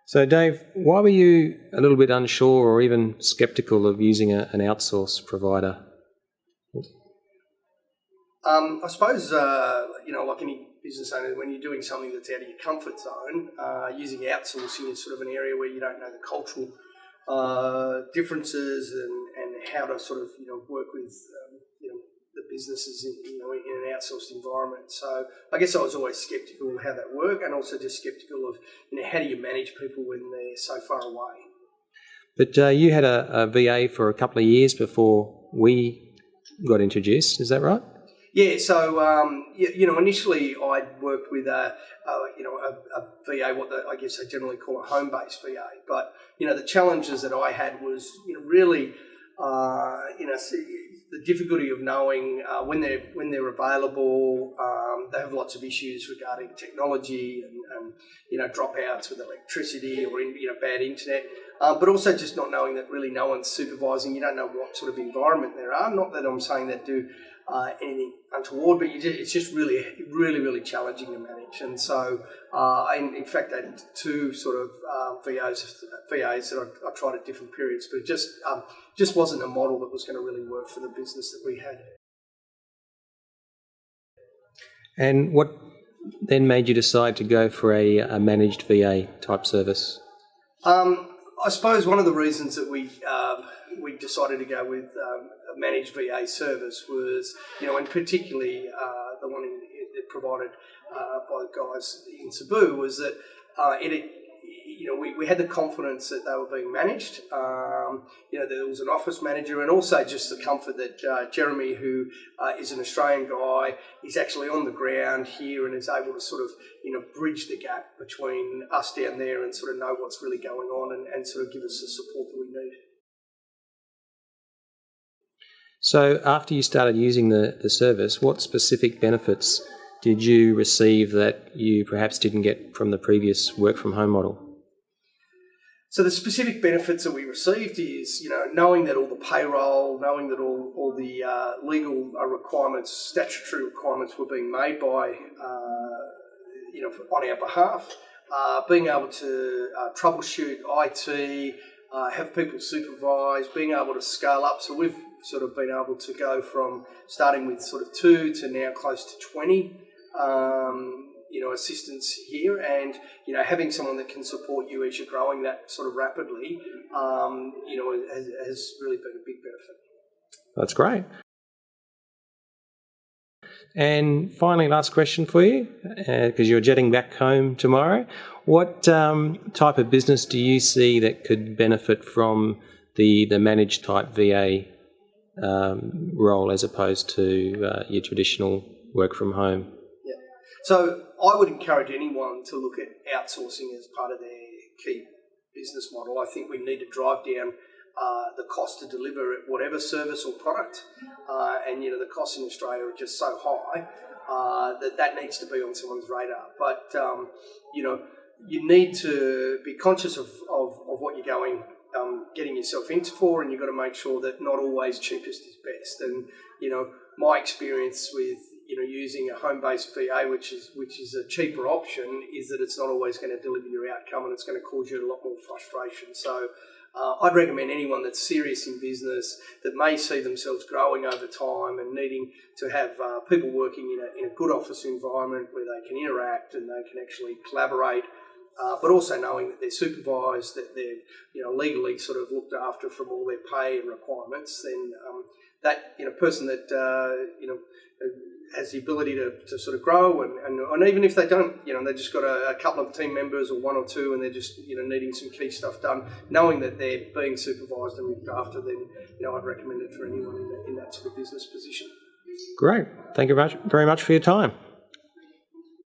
So Dave, why were you a little bit unsure or even sceptical of using an outsourced provider? I suppose, like any business owner, when you're doing something that's out of your comfort zone, using outsourcing is sort of an area where you don't know the cultural differences and how to sort of, work with, the businesses in an outsourced environment. So I guess I was always sceptical of how that worked, and also just sceptical of, how do you manage people when they're so far away. But you had a VA for a couple of years before we got introduced, is that right? Yeah, so initially I'd worked with a VA, I guess they generally call a home-based VA. But the challenges that I had was really the difficulty of knowing when they're available. They have lots of issues regarding technology and dropouts with electricity or bad internet. But also just not knowing that really no one's supervising. You don't know what sort of environment there are. Not that I'm saying they do anything untoward, but it's just really, really, really challenging to manage. And so, in fact, I had two sort of VAs that I tried at different periods, but it just wasn't a model that was going to really work for the business that we had. And what then made you decide to go for a managed VA type service? I suppose one of the reasons that we decided to go with a managed VA service was, and particularly the one provided by the guys in Cebu, was that we had the confidence that they were being managed. There was an office manager, and also just the comfort that Jeremy, who is an Australian guy, is actually on the ground here and is able to sort of, bridge the gap between us down there and sort of know what's really going on and sort of give us the support that we need. So after you started using the service, what specific benefits did you receive that you perhaps didn't get from the previous work from home model? So the specific benefits that we received is, knowing that all the payroll, knowing that all the legal requirements, statutory requirements were being made by, on our behalf, being able to troubleshoot IT, have people supervised, being able to scale up. So we've sort of been able to go from starting with sort of 2 to now close to 20. Assistance here, and having someone that can support you as you're growing that sort of rapidly, has really been a big benefit. That's great. And finally, last question for you, because you're jetting back home tomorrow. What type of business do you see that could benefit from the managed type VA role as opposed to your traditional work from home? So I would encourage anyone to look at outsourcing as part of their key business model. I think we need to drive down the cost to deliver whatever service or product, and the costs in Australia are just so high that needs to be on someone's radar. But you need to be conscious of what you're getting yourself into for, and you've got to make sure that not always cheapest is best. And my experience with using a home-based VA, which is a cheaper option, is that it's not always going to deliver your outcome, and it's going to cause you a lot more frustration. So I'd recommend anyone that's serious in business, that may see themselves growing over time and needing to have people working in a good office environment where they can interact and they can actually collaborate, but also knowing that they're supervised, that they're legally sort of looked after from all their pay and requirements, then that person that has the ability to sort of grow, and even if they don't, they've just got a couple of team members or one or two, and they're just needing some key stuff done, knowing that they're being supervised and looked after, then I'd recommend it for anyone in that sort of business position. Great. Thank you very much for your time.